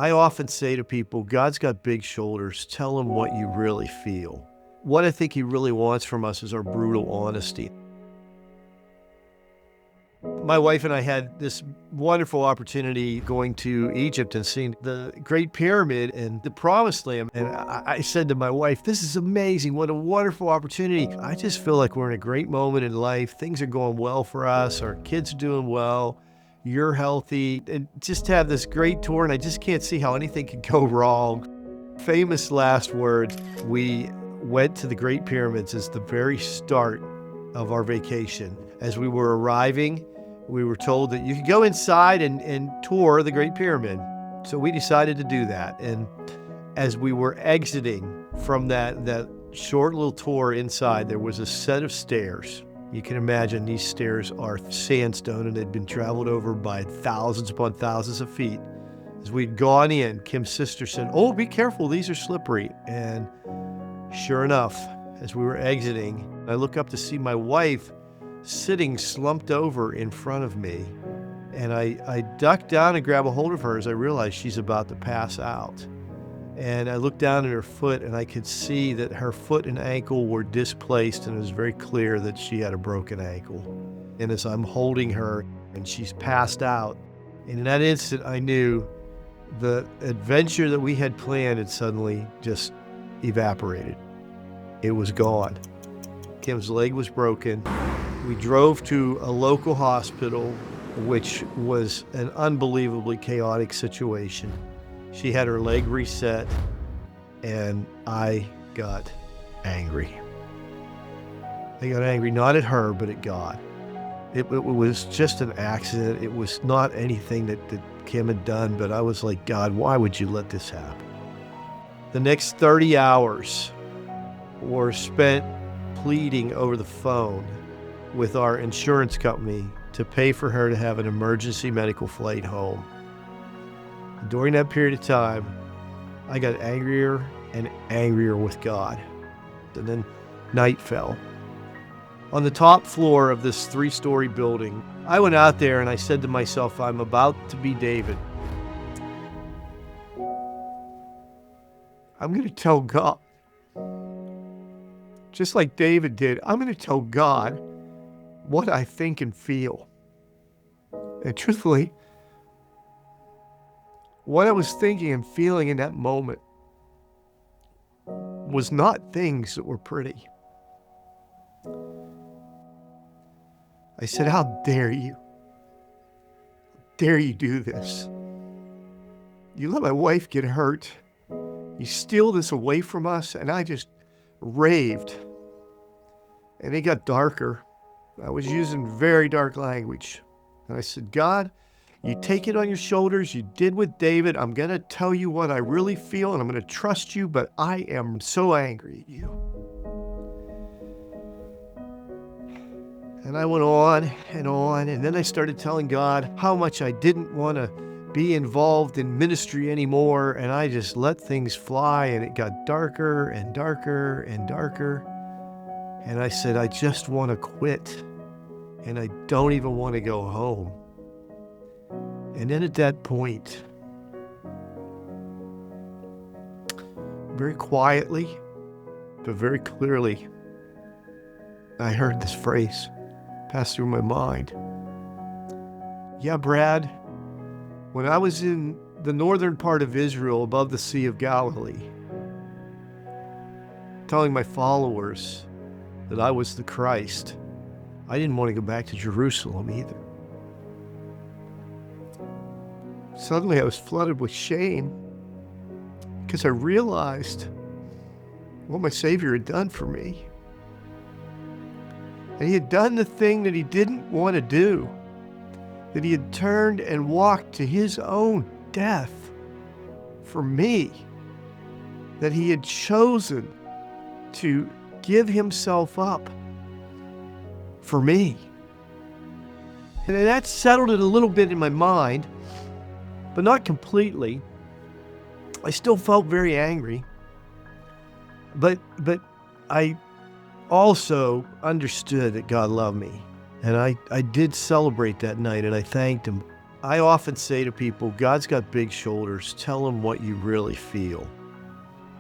I often say to people, God's got big shoulders. Tell him what you really feel. What I think he really wants from us is our brutal honesty. My wife and I had this wonderful opportunity going to Egypt and seeing the Great Pyramid and the Promised Land. And I said to my wife, this is amazing. What a wonderful opportunity. I just feel like we're in a great moment in life. Things are going well for us. Our kids are doing well. You're healthy. And just have this great tour. And I just can't see how anything could go wrong. Famous last words. We went to the Great Pyramids as the very start of our vacation. As we were arriving, we were told that you could go inside and tour the Great Pyramid. So we decided to do that. And as we were exiting from that short little tour inside, there was a set of stairs. You can imagine these stairs are sandstone and they'd been traveled over by thousands upon thousands of feet. As we'd gone in, Kim's sister said, "Oh, be careful, these are slippery." And sure enough, as we were exiting, I look up to see my wife sitting slumped over in front of me. And I duck down and grab a hold of her as I realize she's about to pass out. And I looked down at her foot and I could see that her foot and ankle were displaced, and it was very clear that she had a broken ankle. And as I'm holding her and she's passed out, and in that instant I knew the adventure that we had planned had suddenly just evaporated. It was gone. Kim's leg was broken. We drove to a local hospital, which was an unbelievably chaotic situation. She had her leg reset, and I got angry. I got angry not at her, but at God. It was just an accident. It was not anything that Kim had done, but I was like, God, why would you let this happen? The next 30 hours were spent pleading over the phone with our insurance company to pay for her to have an emergency medical flight home. During that period of time, I got angrier and angrier with God. And then night fell. On the top floor of this 3-story building, I went out there and I said to myself, I'm about to be David. I'm going to tell God, just like David did, I'm going to tell God what I think and feel. And truthfully, what I was thinking and feeling in that moment was not things that were pretty. I said, how dare you? Dare you do this? You let my wife get hurt. You steal this away from us. And I just raved. And it got darker. I was using very dark language. And I said, God, you take it on your shoulders. You did with David. I'm going to tell you what I really feel, and I'm going to trust you, but I am so angry at you. And I went on, and then I started telling God how much I didn't want to be involved in ministry anymore, and I just let things fly, and it got darker and darker and darker. And I said, I just want to quit. And I don't even want to go home. And then at that point, very quietly, but very clearly, I heard this phrase pass through my mind. Yeah, Brad, when I was in the northern part of Israel above the Sea of Galilee, telling my followers that I was the Christ, I didn't want to go back to Jerusalem either. Suddenly I was flooded with shame because I realized what my Savior had done for me. And he had done the thing that he didn't want to do, that he had turned and walked to his own death for me, that he had chosen to give himself up for me. And that settled it a little bit in my mind, but not completely. I still felt very angry, but I also understood that God loved me. And I did celebrate that night, and I thanked him. I often say to people, God's got big shoulders. Tell him what you really feel.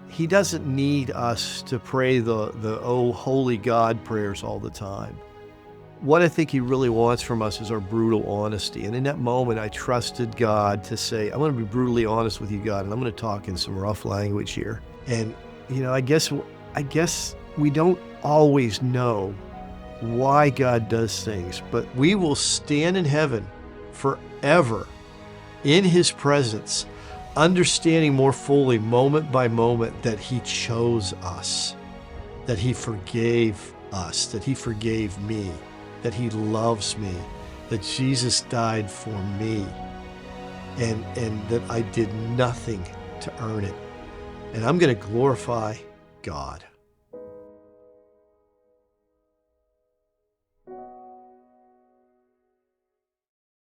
He doesn't need us to pray the oh, holy God prayers all the time. What I think he really wants from us is our brutal honesty. And in that moment, I trusted God to say, I'm going to be brutally honest with you, God, and I'm going to talk in some rough language here. And, I guess we don't always know why God does things, but we will stand in heaven forever in his presence, understanding more fully, moment by moment, that he chose us, that he forgave us, that he forgave me, that he loves me, that Jesus died for me, and that I did nothing to earn it. And I'm going to glorify God.